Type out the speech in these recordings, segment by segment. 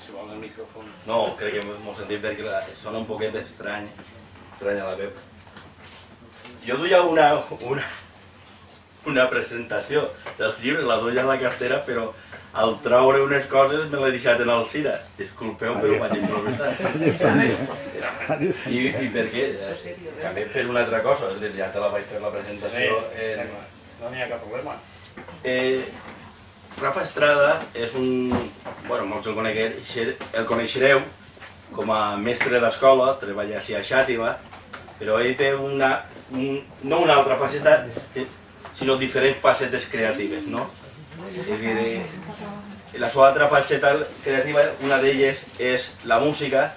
si vol el micròfon. No, crec que m'ho sentim perquè sona un poquet estrany a la veu. Jo duia una presentació dels llibres, la duia a la cartera, però al treure unes coses me l'he deixat en el Cira. Disculpeu, però ho vaig improvisar. I per què? També per una altra cosa, és a dir, ja te la vaig fer la presentació. No n'hi ha cap problema. Rafa Estrada és un... Bueno, molts el coneixereu com a mestre d'escola, treballa a Xàtiva, però ell té no una altra faceta, sinó diferents facetes creatives, no? És a dir, la seva altra faceta creativa, una d'elles és la música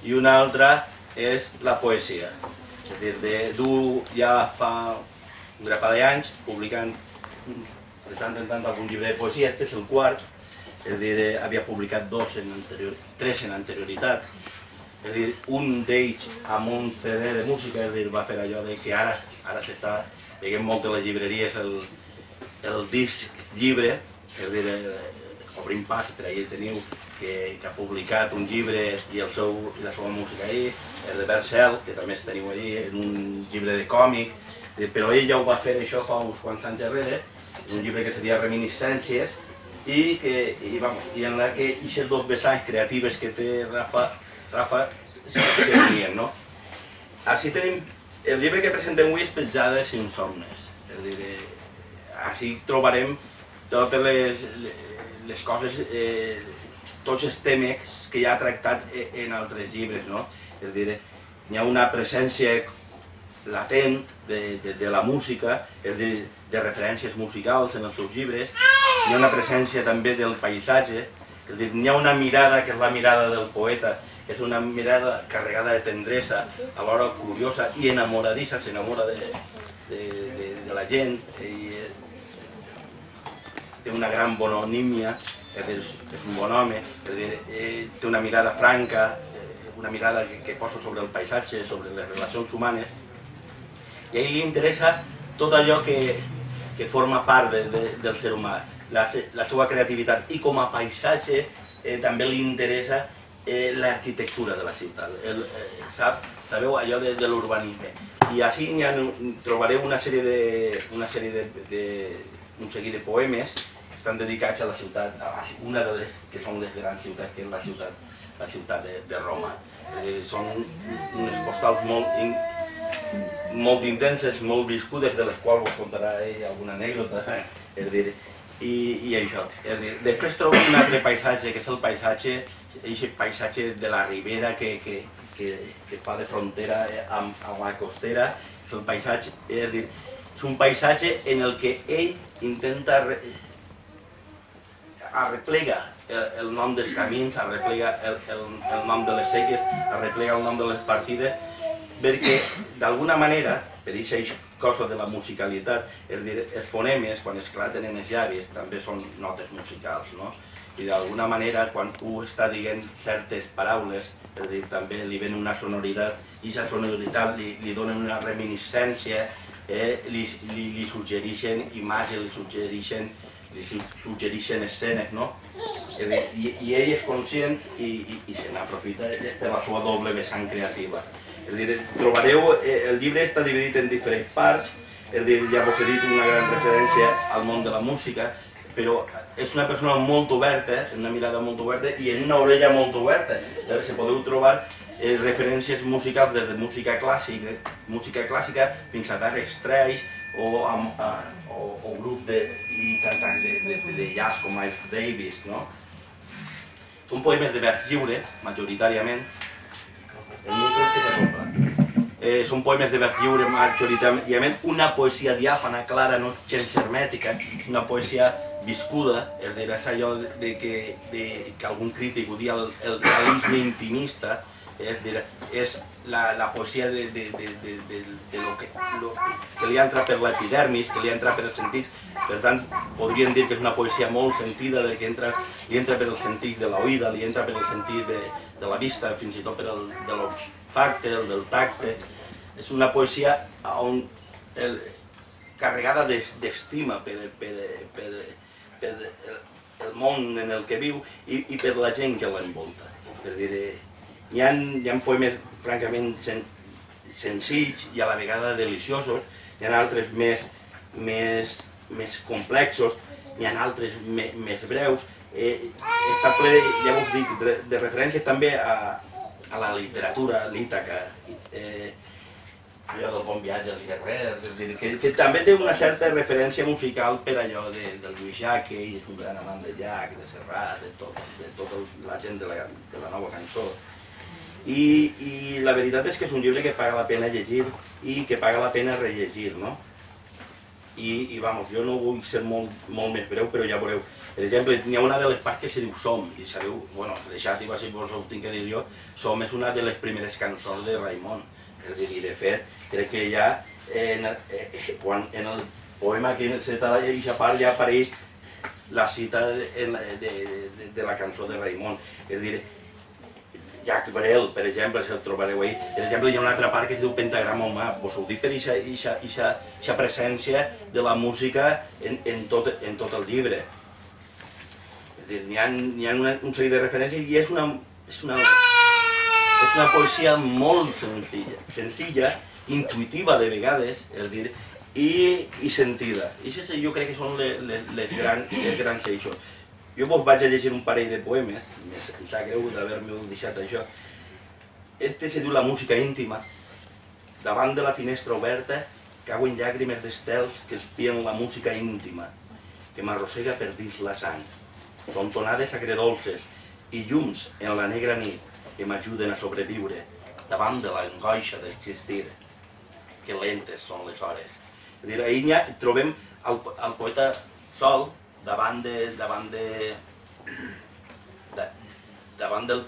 i una altra és la poesia. És a dir, du ja fa un grapat d'anys publicant de tant en tant algun llibre de poesia, este és el quart, és a dir, havia publicat tres en anterioritat. És a dir, un d'ells amb un CD de música, és a dir, va fer allò de que ara s'està veient molt a les llibreries el disc llibre, és a dir, obrim pas, per ahir teniu que ha publicat un llibre i la seva música ahir, el de Bercel, que també es teniu ahir, en un llibre de còmic, però ell ja ho va fer això fa uns quants anys enrere, un llibre que se deia Reminiscències, i en la que aquestes dos vessants creatives que té Rafa s'unien, no? Així tenim, el llibre que presentem avui és Petjades insomnes, és a dir, així trobarem totes les coses, tots els temes que ja ha tractat en altres llibres, no? És a dir, hi ha una presència latent de la música, és a dir, de referències musicals en els seus llibres, hi ha una presència també del paisatge, és a dir, hi ha una mirada que és la mirada del poeta, que és una mirada carregada de tendresa, alhora curiosa i enamoradissa, s'enamora de la gent, i té una gran bononímia, és un bon home, té una mirada franca, una mirada que posa sobre el paisatge, sobre les relacions humanes, i a ell li interessa tot allò que forma part del ser humà, la seva creativitat, i com a paisatge també li interessa l'arquitectura de la ciutat, sabeu, allò de l'urbanisme. I així trobareu un seguit de poemes que estan dedicats a la ciutat, una de les que són les grans ciutats, que és la ciutat de Roma. Són unes postals molt intenses, molt viscudes, de les quals us contarà ell alguna anècdota, i això. Després trobem un altre paisatge, que és el paisatge de la ribera que fa de frontera amb la costera. És un paisatge en el que ell intenta arreplega el nom dels camins, arreplega el nom de les seques, arreplega el nom de les partides, perquè d'alguna manera, per aquesta cosa de la musicalitat, és a dir, els fonemes, quan esclaten en els llavis, també són notes musicals, no? I d'alguna manera, quan un està dient certes paraules, és a dir, també li ven una sonoritat, i aquesta sonoritat li dona una reminiscència, li suggereixen imatges, li suggereixen escenes, no? I ell és conscient i se n'aprofita per la seva doble vessant creativa. És a dir, trobareu, el llibre està dividit en diferents parts, és a dir, ja vos he dit una gran referència al món de la música, però és una persona molt oberta, una mirada molt oberta i en una orella molt oberta. Se podeu trobar referències musicals des de música clàssica fins a Dire Straits o grups i cantants de jazz com Miles Davis, no? Són poemes de vers lliure, majoritàriament. El micro és que s'ha comprat. Són poemes de vers lliure, majoritàriament, una poesia diàfana, clara, no gens hermètica, una poesia viscuda, és a dir, és allò que algun crític ho dia el realisme intimista, és a dir, és la poesia de lo que li entra per l'epidermis, que li entra per els sentits. Per tant, podríem dir que és una poesia molt sentida, que li entra per els sentits de l'oïda, li entra per el sentit de la vista, fins i tot per de l'olfacte, del tacte. És una poesia carregada d'estima per el món en el que viu i per la gent que l'envolta. És a dir, hi ha poemes francament senzills i a la vegada deliciosos, hi ha altres més complexos, hi ha altres més breus. Està ple, ja us dic, de referències també a la literatura l'Ítaca, allò del Bon viatge als guerrers, és a dir, que també té una certa referència musical per allò del Lluís Llach, que ell és un gran amant de Llach, de Serrat, de tota la gent de la nova cançó. I la veritat és que és un llibre que paga la pena llegir i que paga la pena rellegir, no? I vamos, jo no vull ser molt més breu, però ja veureu. Per exemple, n'hi ha una de les parts que se diu Som, i sabeu, bueno, de Xàtiva, si vos ho tinc que dir jo, Som és una de les primeres cançons de Raimon. És a dir, i de fet, crec que ja en el poema que se trata d'aquesta part ja apareix la cita de la cançó de Raimon. És a dir, Jacques Brel, per exemple, si el trobareu ahí, per exemple, hi ha una altra part que es diu Pentagrama humà, vos ho dic per aquesta presència de la música en tot el llibre. És a dir, n'hi ha un seguit de referències i és una poesia molt senzilla, intuïtiva de vegades, és a dir, i sentida. I això jo crec que són les grans eixos. Jo vos vaig a llegir un parell de poemes, em sap greu d'haver-me deixat això. Este se diu La música íntima. Davant de la finestra oberta cauen llàgrimes d'estels que espien la música íntima, que m'arrossega per dins la sang. Tontonades agredolces i llums en la negra nit que m'ajuden a sobreviure davant de l'angoixa d'existir, que lentes són les hores. És a dir, ahir trobem el poeta sol davant del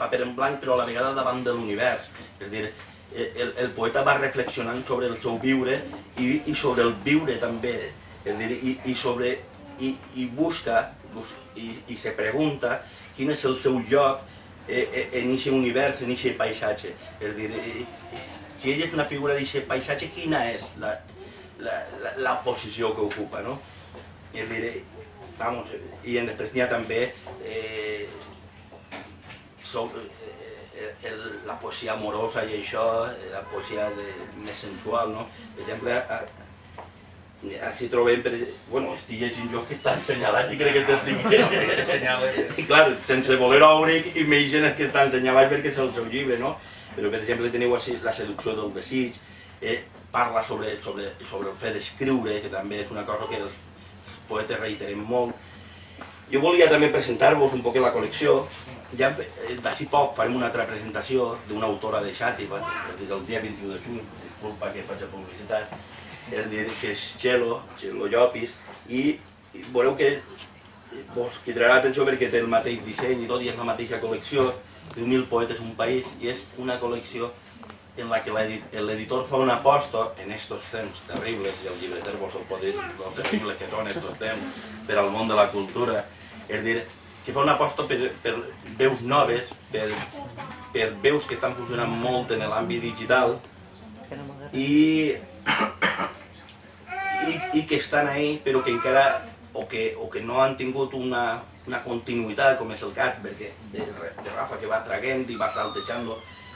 paper en blanc, però a la vegada davant de l'univers. És a dir, el poeta va reflexionant sobre el seu viure i sobre el viure també. És a dir, i busca i se pregunta quin és el seu lloc en aquest univers, en aquest paisatge. És a dir, si ell és una figura d'aquest paisatge, quina és la posició que ocupa, no? És a dir, i després n'hi ha també la poesia amorosa i això, la poesia més sensual, no? Per exemple, així trobem, bueno, estic llegint jo que estan assenyalats i crec que t'estic... I clar, sense voler obre i m'eixen els que estan assenyalats perquè és el seu llibre, no? Però, per exemple, teniu així La seducció del desig, parla sobre el fet d'escriure, que també és una cosa que els poetes reiterem molt. Jo volia també presentar-vos un poc la col·lecció. Ja d'ací poc farem una altra presentació d'una autora de Xàtiva, el dia 21 de juny, disculpa que faig la publicitat, és a dir, que és Txelo Llopis, i veureu que vos cridarà l'atenció perquè té el mateix disseny i tot, i és la mateixa col·lecció, diu 1000 poetes un país, i és una col·lecció en la que l'editor fa una aposta en estos temps terribles, i el llibreter vos el pot dir, els terribles que són estos temps per al món de la cultura, és a dir, que fa una aposta per veus noves, per veus que estan funcionant molt en l'àmbit digital i que estan ahí però que encara o que no han tingut una continuïtat, com és el cas de Rafa, que va traguent i va saltejant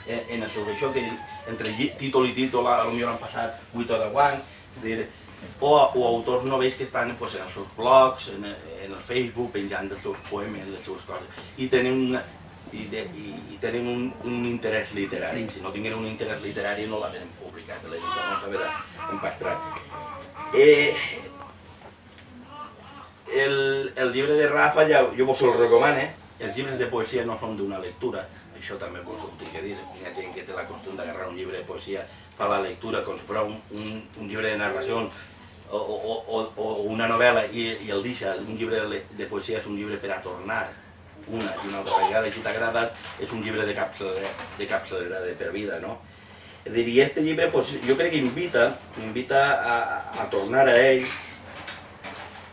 en sobre això, que entre títol i títol potser han passat 8 hores guany, o autors novells que estan en els seus blogs, en el Facebook, penjant els seus poemes, les seves coses, i tenen un interès literari. Si no tinguin un interès literari no l'havien publicat, l'editor no s'havia empastrat. El llibre de Rafa, jo vos el recomano, els llibres de poesia no són d'una lectura, això també vos ho tinc que dir, hi ha gent que té la costum d'agarrar un llibre de poesia, fa la lectura com si fos un llibre de narració o una novel·la i el deixa. Un llibre de poesia és un llibre per a tornar una i una altra vegada, i si t'ha agradat és un llibre de capçalera de per vida, no? És a dir, i aquest llibre jo crec que invita a tornar a ell,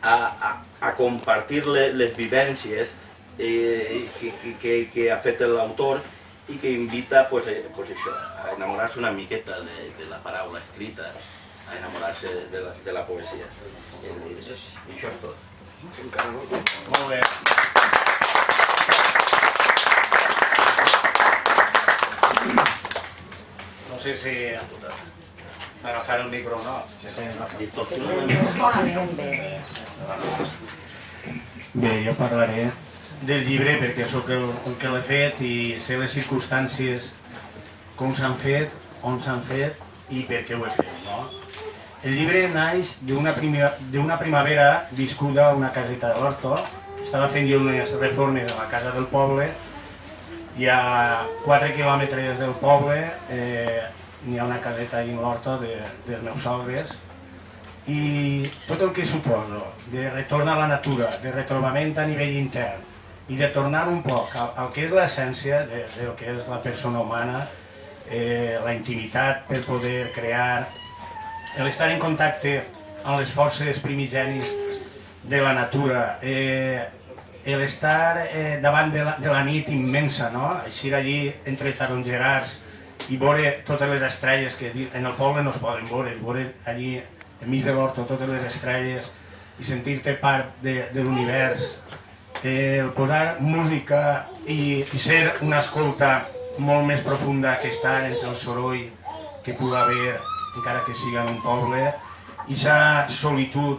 a compartir les vivències que ha fet l'autor i que invita això, a enamorar-se una miqueta de la paraula escrita, a enamorar-se de la poesia. I això és tot. Molt bé. sé si agafar el micro o no. Bé, jo parlaré del llibre perquè sóc el que l'he fet i sé les circumstàncies com s'han fet, on s'han fet i per què ho he fet, no? El llibre naix d'una primavera viscuda a una caseta de l'Horto. Estava fent jo unes reformes a la casa del poble i a 4 quilòmetres del poble n'hi ha una caseta ahí en l'Horto dels meus sogres i tot el que suposo de retorn a la natura, de retrobament a nivell intern i de tornar un poc al que és l'essència del que és la persona humana, la intimitat per poder crear, l'estar en contacte amb les forces primigenis de la natura, l'estar davant de la nit immensa, no? Així allí entre tarongerars i veure totes les estrelles que en el poble no es poden veure allí enmig de l'horto totes les estrelles i sentir-te part de l'univers, el posar música i ser una escolta molt més profunda que estar entre el soroll que pugui haver, encara que siga en un poble, i aquesta solitud,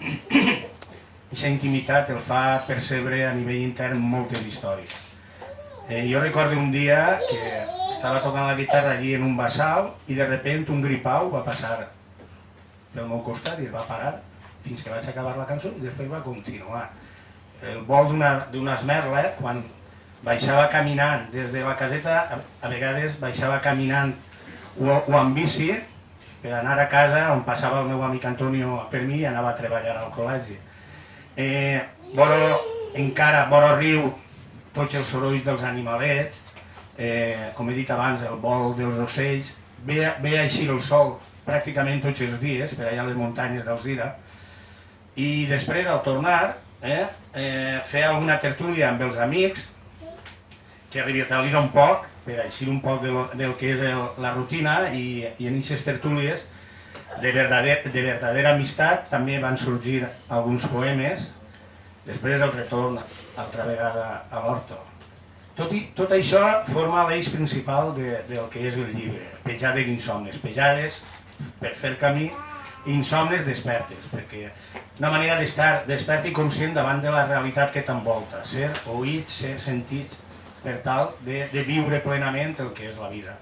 aquesta intimitat el fa percebre a nivell intern moltes històries. Jo recordo un dia que estava tocant la guitarra allí en un bassal i de repente un gripau va passar pel meu costat i es va parar fins que vaig acabar la cançó i després va continuar. El vol d'una esmerla, quan baixava caminant des de la caseta, a vegades baixava caminant o amb bici per anar a casa on passava el meu amic Antonio per mi i anava a treballar al col·legi. Encara vora riu, tots els sorolls dels animalets, com he dit abans, el vol dels ocells, ve així el sol pràcticament tots els dies, per allà a les muntanyes d'Alzira, i després, al tornar, fer alguna tertúlia amb els amics, que revitalitza un poc, per així un poc del que és la rutina, i en aquestes tertúlies de verdadera amistat també van sorgir alguns poemes, després del retorn altra vegada a l'Horto. Tot això forma l'eix principal del que és el llibre, pejades insomnes, pejades per fer camí, insomnes despertes, perquè una manera d'estar despert i conscient davant de la realitat que t'envolta, ser oïts, ser sentits, per tal de viure plenament el que és la vida.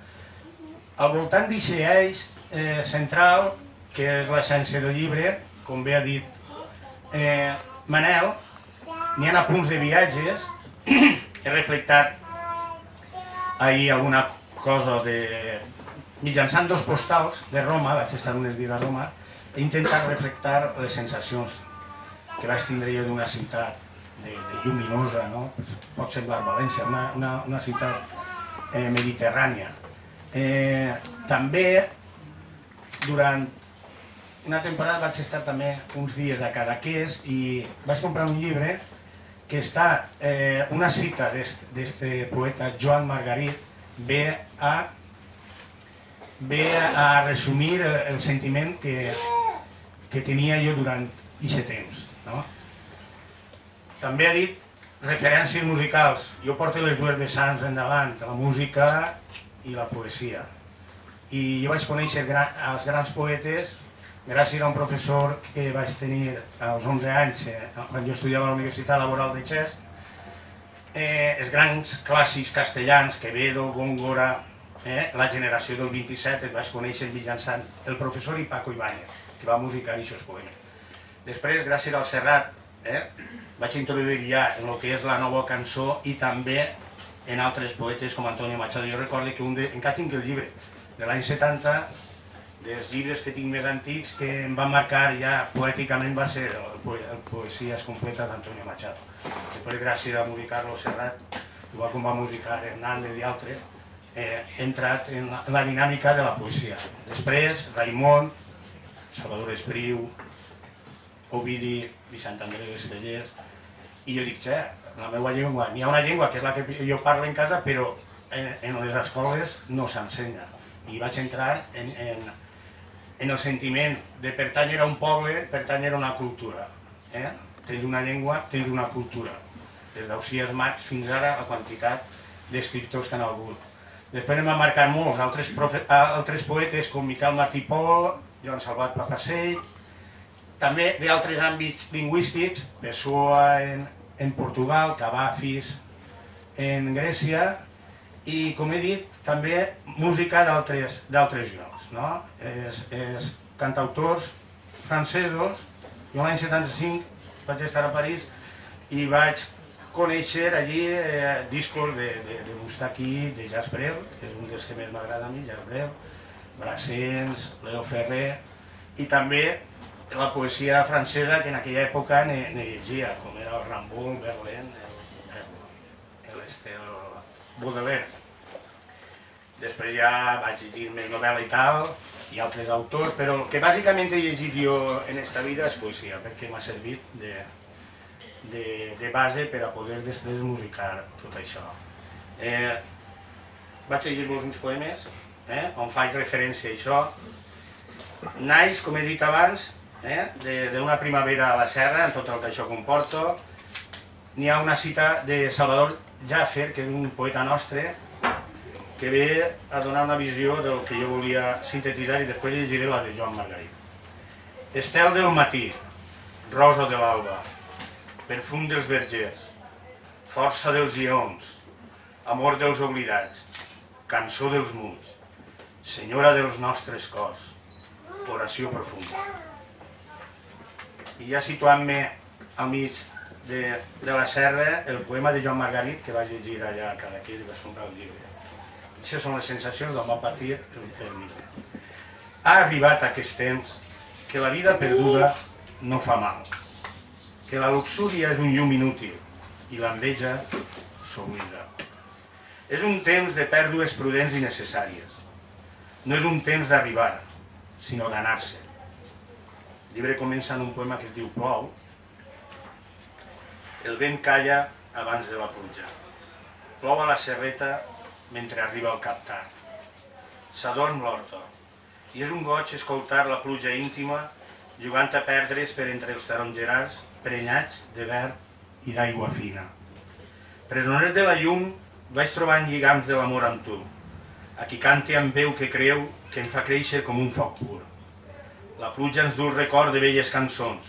Al voltant d'aquest eix central, que és l'essència del llibre, com bé ha dit Manel, n'hi ha apunts de viatges, he reflectat ahir alguna cosa mitjançant 2 postals de Roma, vaig estar unes dies a Roma, he intentat reflectar les sensacions que vaig tindre jo d'una ciutat lluminosa, no? Pot semblar València, una ciutat mediterrània. També, durant una temporada vaig estar també uns dies a Cadaqués i vaig comprar un llibre que està, una cita d'este poeta Joan Margarit ve a resumir el sentiment que tenia jo durant aquest temps, no? També ha dit referències musicals. Jo porto les 2 vessants endavant, la música i la poesia. I jo vaig conèixer els grans poetes gràcies a un professor que vaig tenir als 11 anys, quan jo estudiava a la Universitat Laboral de Xest. Els grans clàssics castellans, Quevedo, Góngora, la generació del 27, els vaig conèixer mitjançant el professor i Paco Ibáñez, que va musicar aquests poemes. Després, gràcies al Serrat, vaig introduir ja en el que és la nova cançó i també en altres poetes com Antonio Machado. Jo recordo que encara tinc el llibre de l'any 70, dels llibres que tinc més antics, que em van marcar ja poèticament va ser el Poesies Completes d'Antonio Machado. Després, gràcies a musicar-lo Serrat, igual com va musicar Hernández i altres, he entrat en la dinàmica de la poesia. Després, Raimon, Salvador Espriu, Ovidi, Vicent Andreu Estellers, i jo dic, la meva llengua, n'hi ha una llengua que és la que jo parlo en casa, però en les escoles no s'ensenya. I vaig entrar en el sentiment de pertànyer a un poble, pertànyer a una cultura. Tens una llengua, tens una cultura. Des d'Ausiàs Marx fins ara la quantitat d'escriptors que han hagut. Després em van marcar molts altres poetes com Miquel Martí Pol, Joan Salvat Papasseit, també d'altres àmbits lingüístics, Pessoa en Portugal, Cavafis en Grècia, i com he dit, també música d'altres llocs, no? És cantautors francesos. Jo l'any 75 vaig estar a París i vaig conèixer allí discos de Moustaki, de Jacques Brel, que és un dels que més m'agrada a mi, Jacques Brel, Brassens, Léo Ferré, i també la poesia francesa que en aquella època ne llegia, com era el Rimbaud, Verlaine, el Baudelaire. Després ja vaig llegir més novel·la i tal, i altres autors, però el que bàsicament he llegit jo en esta vida és poesia, perquè m'ha servit de base per a poder després musicar tot això. Vaig llegir-vos uns poemes on faig referència a això. Naix, com he dit abans, d'una primavera a la serra, en tot el que això comporta. N'hi ha una cita de Salvador Jaffer, que és un poeta nostre, que ve a donar una visió del que jo volia sintetitzar i després llegiré la de Joan Margarit. Estel del matí, rosa de l'alba, perfum dels vergers, força dels lleons, amor dels oblidats, cançó dels muts, senyora dels nostres cors, oració profunda. I ja situant-me al mig de la serra, el poema de Joan Margarit, que vaig llegir allà a Cadaqués i vaig comprar el llibre. Aquestes són les sensacions d'on va partir el llibre. Ha arribat aquest temps que la vida perduda no fa mal, que la luxúria és un llum inútil i l'enveja s'oblida. És un temps de pèrdues prudents i necessàries. No és un temps d'arribar, sinó d'anar-se. El llibre comença en un poema que es diu Plou. El vent calla abans de la pluja. Plou a la serreta mentre arriba el cap tard. S'adorm l'horta, i és un goig escoltar la pluja íntima jugant a perdre's per entre els tarongerars prenyats de verd i d'aigua fina. Presoner de la llum, vaig trobant lligams de l'amor amb tu, a qui cante amb veu que creu que em fa créixer com un foc pur. La pluja ens du el record de velles cançons,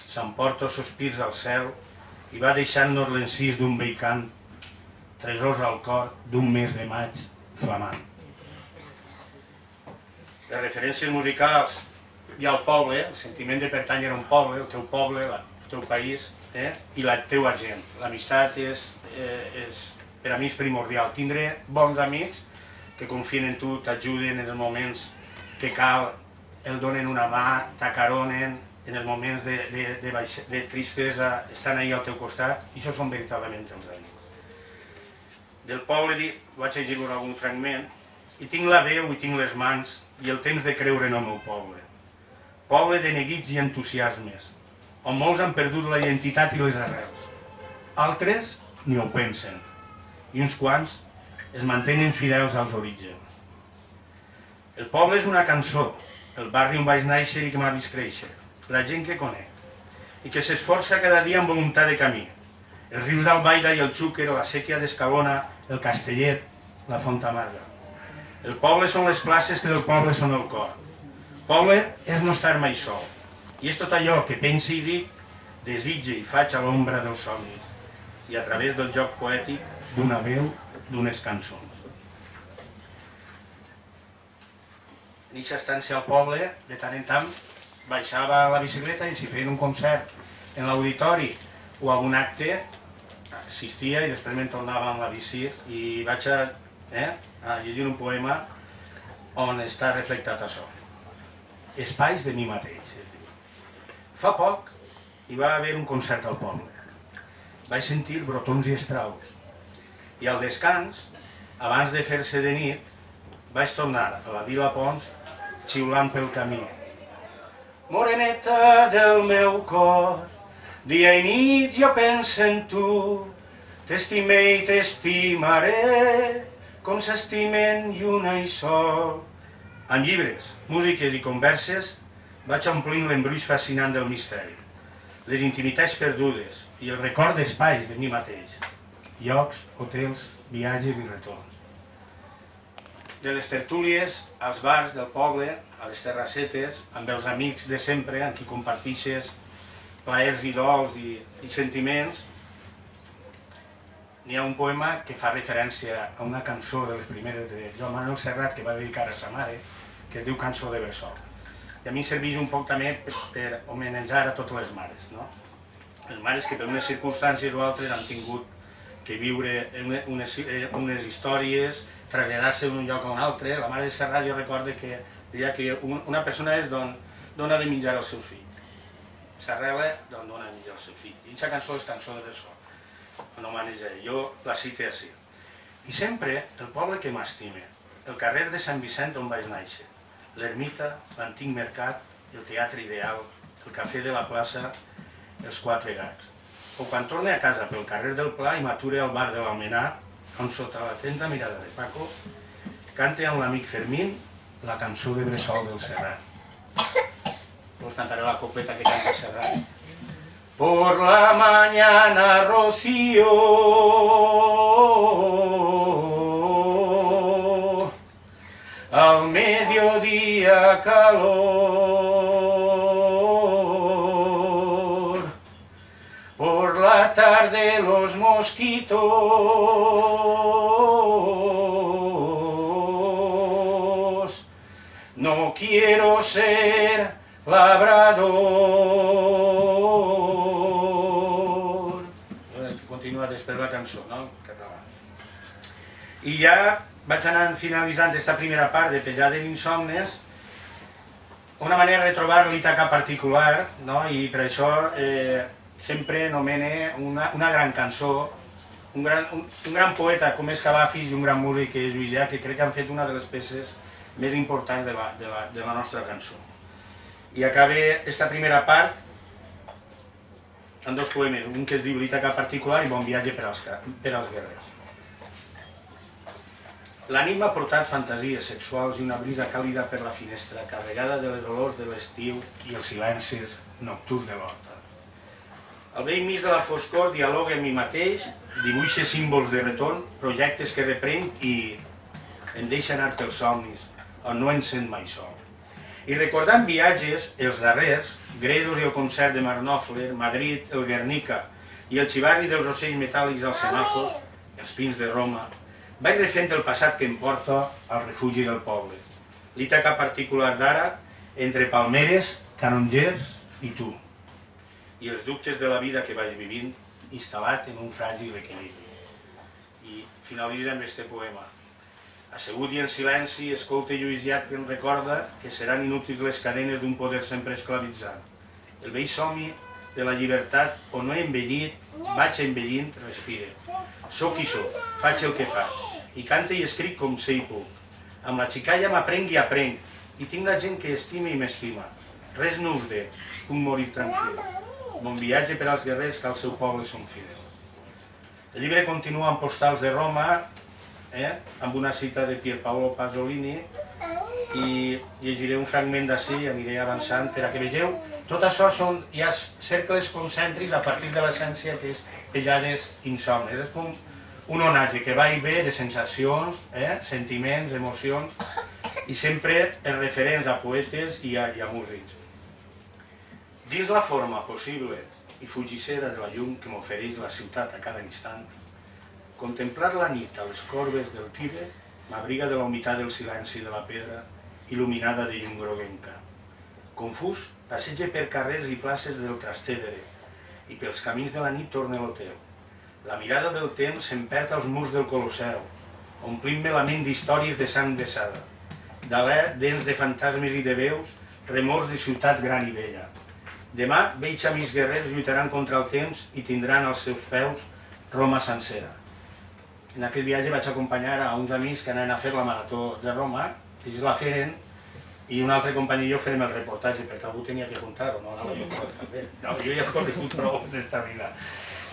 s'emporta sospirs al cel i va deixant-nos l'encís d'un vell cant, tresors al cor d'un mes de maig flamant. Les referències musicals i al poble, el sentiment de pertànyer a un poble, el teu poble, el teu país, i la teua gent. L'amistat és, per a mi és primordial. Tindré bons amics que confien en tu, t'ajuden en els moments que cal, el donen una mà, t'acaronen, en els moments de tristesa estan ahí al teu costat, i això són veritablement els amics. Del poble vaig llegir-vos algun fragment, i tinc la veu i tinc les mans i el temps de creure en el meu poble. Poble de neguits i entusiasmes, on molts han perdut la identitat i les arrels. Altres ni ho pensen, i uns quants es mantenen fidels als orígens. El poble és una cançó, el barri on vaig néixer i que m'ha vist créixer, la gent que conec, i que s'esforça cada dia amb voluntat de camí. Els rius d'Albaida i el Xúquer, la sèquia d'Escalona, el Castellet, la Font Amarga. El poble són les places que del poble són el cor. Poble és no estar mai sol. I és tot allò que pense i dic, desitge i faig a l'ombra dels somnis i a través del joc poètic d'una veu, d'unes cançons. En aquesta estància al poble, de tant en tant, baixava a la bicicleta i si feien un concert en l'auditori o algun acte, assistia i després me'n tornava amb la bici i vaig a llegir un poema on està reflectat això. Espais de mi mateix, es diu. Fa poc hi va haver un concert al poble. Vaig sentir brotons i estraus. I al descans, abans de fer-se de nit, vaig tornar a la Vila Pons xiulant pel camí. Moreneta del meu cor, dia i nit jo penso en tu, t'estime i t'estimaré, com s'estimen lluna i sol. Amb llibres, músiques i converses vaig omplint l'embruix fascinant del misteri, les intimitats perdudes i el record d'espais de mi mateix, llocs, hotels, viatges i retorns. de les tertúlies als bars del poble, a les terrassetes, amb els amics de sempre, amb qui compartixes plaers i dols i sentiments. N'hi ha un poema que fa referència a una cançó de les primeres de Joan Manuel Serrat que va dedicar a sa mare, que es diu Cançó de Bressol. I a mi serveix un poc també per homenatjar a totes les mares, no? Les mares que per unes circumstàncies o altres han tingut que viure unes històries, traslladar-se d'un lloc a un altre. La mare de Serrat jo recordo que deia que una persona és d'on dona de menjar al seu fill. S'arrela d'on dona de menjar al seu fill. I aquesta cançó és Cançó de Bressol. No maneja, jo la cite així. I sempre el poble que m'estime, el carrer de Sant Vicent on vaig néixer, l'ermita, l'antic mercat, el teatre ideal, el cafè de la plaça, els Quatre Gats. O quan torne a casa pel carrer del Pla i m'ature al bar de l'Almenar, on sota l'atenta mirada de Paco, cante amb l'amic Fermín la cançó de Bressol del Serrat. Us cantaré la copleta que canta Serrat. Por la mañana rocío, al mediodía calor, por la tarde los mosquitos, no quiero ser labrador. Continua després la cançó, no? En català. I ja vaig anar finalitzant aquesta primera part de Pellada d'Insomnes, una manera de trobar l'Ítaca particular, no? I per això sempre anomene una gran cançó, un gran poeta com és Cavafis i un gran músic que és Lluís Llach, que crec que han fet una de les peces més importants de la nostra cançó. I acabé aquesta primera part amb dos poemes, un que es diu L'Ítaca particular i Bon viatge per als guerrers. La nit m'ha portat fantasies sexuals i una brisa càlida per la finestra, carregada de les olors de l'estiu i els silencis nocturns de l'horta. Al vell mig de la foscor dialoga amb mi mateix, dibuixa símbols de retorn, projectes que reprenc i em deixa anar pels somnis, on no em sent mai sol. I recordant viatges, els darrers, Gredos i el concert de Marnòfler, Madrid, el Guernica i el xivarri dels ocells metàl·lics als semàfors, els pins de Roma, vaig refent el passat que em porta al refugi del poble. L'Ítaca particular d'ara, entre palmeres, canongers i tu. I els dubtes de la vida que vaig vivint, instal·lat en un fràgil equilibri. I finalitza amb este poema. Assegut i en silenci, escolta Lluís Llach que em recorda que seran inútils les cadenes d'un poder sempre esclavitzant. El vell somni de la llibertat, on no he envellit, vaig envellint, respire. Soc qui soc, faig el que faig, i cante i escric com sé i puc. Amb la xicalla m'aprenc i aprenc, i tinc la gent que estima i m'estima. Res no us ve, puc morir tranquil. Bon viatge per als guerrers que al seu poble són fidels. El llibre continua amb postals de Roma, amb una cita de Pierpaolo Pasolini, i llegiré un fragment d'ací i aniré avançant per a que vegeu. Tot això són ja cercles concèntrics a partir de l'essència que és Pellades Insomnes. És com un onatge que va i ve de sensacions, sentiments, emocions, i sempre els referents a poetes i a músics. Dins la forma possible i fugissera de la llum que m'ofereix la ciutat a cada instant, contemplar la nit a les corbes del Tíber m'abriga de la humitat del silenci de la pedra il·luminada de llum groguenca. Confús, passeja per carrers i places del Trastevere i pels camins de la nit torna a l'hotel. La mirada del temps se'm perd als murs del Colosseu, omplint-me la ment d'històries de sang vessada, d'alè dents de fantasmes i de veus, remors de ciutat gran i vella. Demà, vells amics guerrers lluitaran contra el temps i tindran als seus peus Roma sencera. En aquest viatge vaig acompanyar a uns amics que anaven a fer la marató de Roma, ells la feren, i un altre company i jo farem el reportatge, perquè algú tenia que contar-ho, no? Jo ja he corregut prou d'esta vida.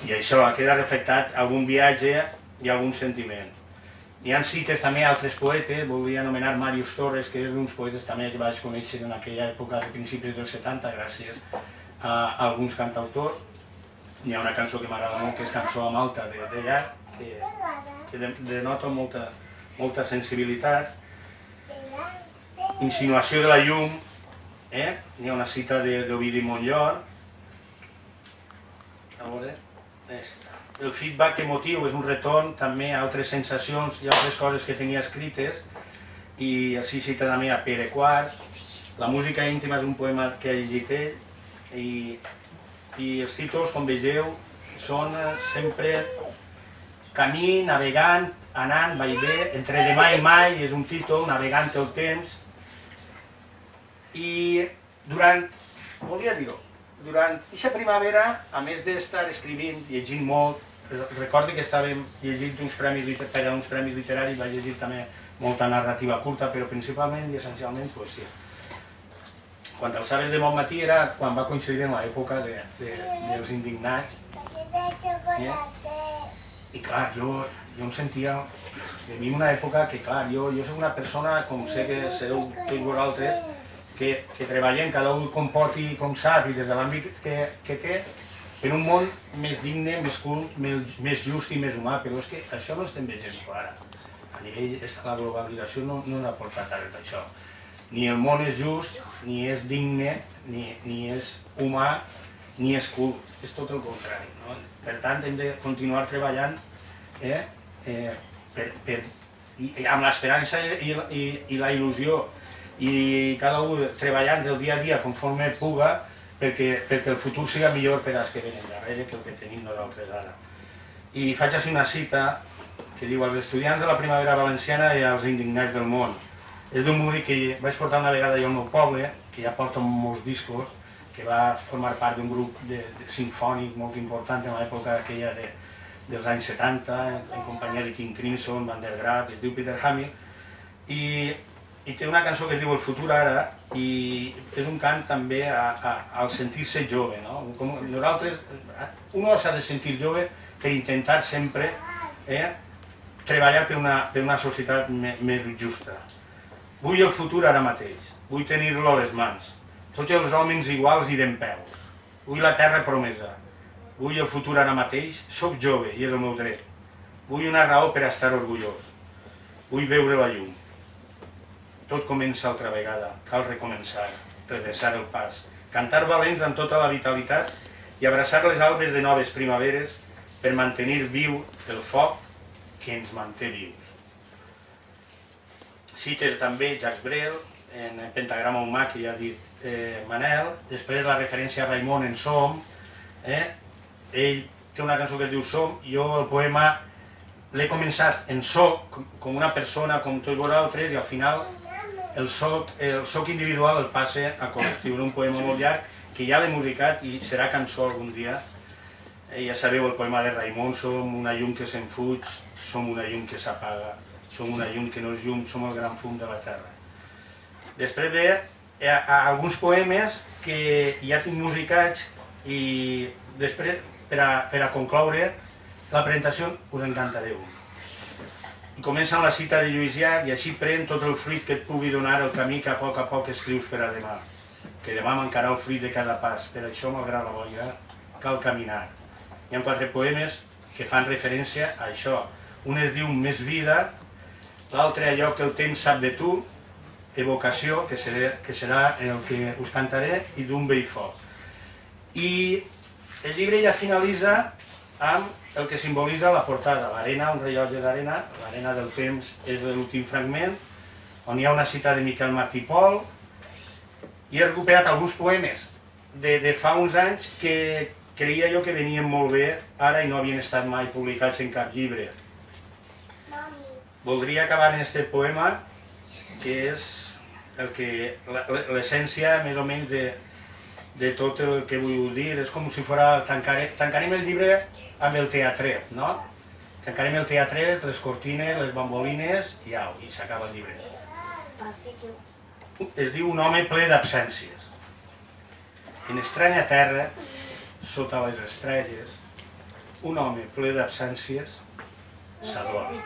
I això queda reflectat algun viatge i algun sentiment. Hi ha cites també a altres poetes, voldria anomenar Màrius Torres, que és d'uns poetes també que vaig conèixer en aquella època de principis dels 70, gràcies a alguns cantautors. Hi ha una cançó que m'agrada molt, que és Cançó a Malta, de Llach, que denota molta sensibilitat. insinuació de la llum, hi ha una cita d'Ovidi Montllor. A veure, el feedback emotiu és un retorn també a altres sensacions i altres coses que tenia escrites, i així cita també a Pere IV. La música íntima és un poema que ha llegit ell, i els títols, com vegeu, són sempre camí, navegant, anant, va i ve, entre demà i mai és un títol, navegant el temps. I volia dir-ho, durant aquesta primavera, a més d'estar escrivint, llegint molt, recordo que estàvem llegint per a uns premis literaris, vaig llegir també molta narrativa curta, però principalment i essencialment poesia. Quan els Saves de Montmatí era quan va coincidir en l'època dels indignats. I clar, jo em sentia, vivim una època que clar, jo soc una persona, com sé que sereu tots vosaltres, que treballem, cada un com pot i com sap, i des de l'àmbit que té, en un món més digne, més cult, més just i més humà, però és que això no estem veient ara. A nivell de la globalització no ha portat res d'això. Ni el món és just, ni és digne, ni és humà, ni és cult, és tot el contrari. Per tant, hem de continuar treballant amb l'esperança i la il·lusió, i cada un treballant del dia a dia conforme puga perquè el futur siga millor per als que venen darrere que el que tenim nosaltres ara. I faig així una cita que diu: als estudiants de la primavera valenciana i als indignats del món. És d'un músic que vaig portar una vegada jo al meu poble, que ja porta molts discos, que va formar part d'un grup sinfònic molt important en l'època aquella dels anys 70, en companyia de King Crimson, Van der Graaf, es diu Peter Hamill, i té una cançó que es diu El futur ara, i és un cant també al sentir-se jove. Nosaltres, un s'ha de sentir jove per intentar sempre treballar per una societat més justa. Vull el futur ara mateix, vull tenir-lo a les mans, tots els homes iguals i dempeus, vull la terra promesa, vull el futur ara mateix, soc jove i és el meu dret, vull una raó per estar orgullós, vull veure la llum. Tot comença altra vegada, cal recomençar, redreçar el pas, cantar valents amb tota la vitalitat i abraçar les albes de noves primaveres per mantenir viu el foc que ens manté vius. Cites també Jacques Brel, en el pentagrama humà que ja ha dit Manel, després la referència a Raimon en Som, ell té una cançó que es diu Som, jo el poema l'he començat en soc, com una persona, com tots vosaltres, i al final el soc individual el passe a col·lectiu. Un poema molt llarg que ja l'he musicat i serà cançó algun dia. Ja sabeu el poema de Raimon: som una llum que se'n fuig, som una llum que s'apaga, som una llum que no és llum, som el gran fum de la terra. Després ve alguns poemes que ja tinc musicats, i després, per a concloure la presentació, us en cantaré un. I comença amb la cita de Lluís Llach: i així pren tot el fruit que et pugui donar el camí que a poc escrius per a demà, que demà mancarà el fruit de cada pas, per això, malgrat la boira, cal caminar. Hi ha 4 poemes que fan referència a això. Un es diu Més vida, l'altre Allò que el temps sap de tu, Evocació, que serà el que us cantaré, i D'un vell foc. I el llibre ja finalitza amb el que simbolitza la portada, l'arena, un rellotge d'arena, l'arena del temps és l'últim fragment, on hi ha una cita de Miquel Martí i Pol, i he recuperat alguns poemes de fa uns anys que creia jo que venien molt bé ara i no havien estat mai publicats en cap llibre. Voldria acabar en aquest poema, que és l'essència més o menys de tot el que vull dir. És com si tancarem el llibre amb el teatret, no? Tancarem el teatret, les cortines, les bambolines, i au, i s'acaba el llibre. Es diu Un home ple d'absències. En estranya terra, sota les estrelles, un home ple d'absències s'adorm.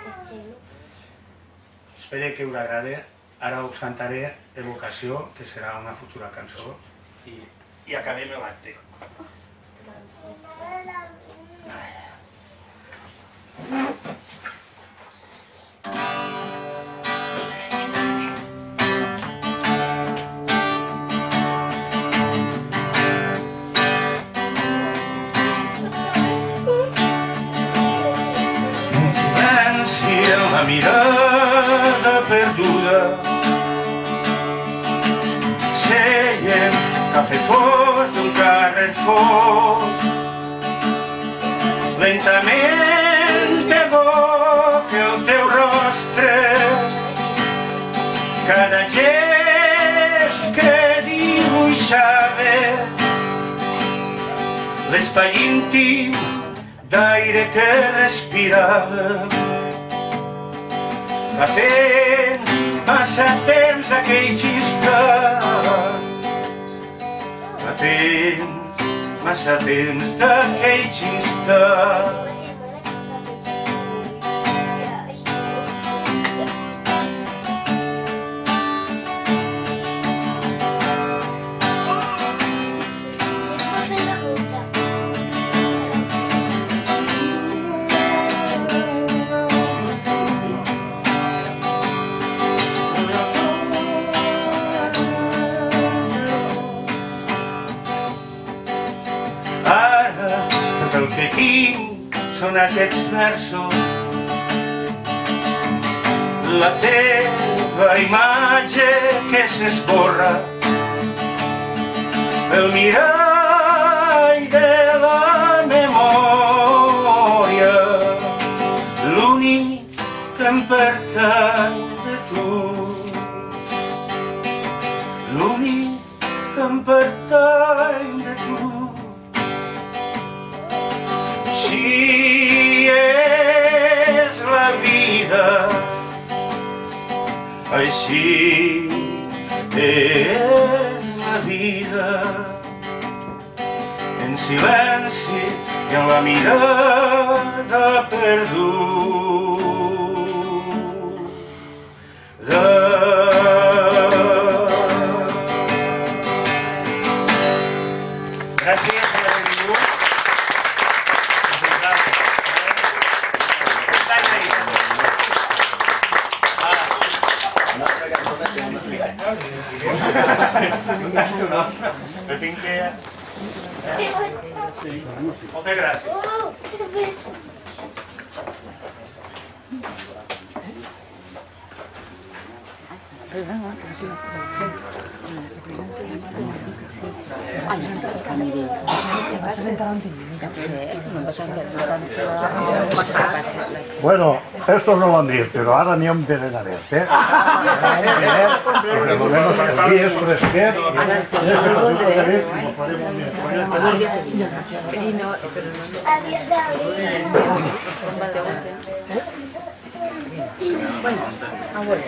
Espero que us agradi. Ara us cantaré Evocació, que serà una futura cançó, i acabem l'acte. la mirada perduda. Seiem cafè fos d'un carrer fos, lentament evoca el teu rostre, cada gest que dibuixava l'espai íntim d'aire que respirava. Fa temps, massa temps d'aquells instants, fa temps, massa temps d'aquells instants. Ara tot el que tinc són aquests versos, la teva imatge que s'esborra, el mirall de la memòria, l'únic que em pertany de tu, l'únic que em pertany de tu. Així és la vida, així és la vida, en silenci i en la mirada perduda. Gràcies per haver vingut. No tinc que... Moltes gràcies. Bueno, esto no lo han dicho, pero ahora ni un berenarés, ¿eh? Por lo menos aquí es fresquet. Bueno, abuelo,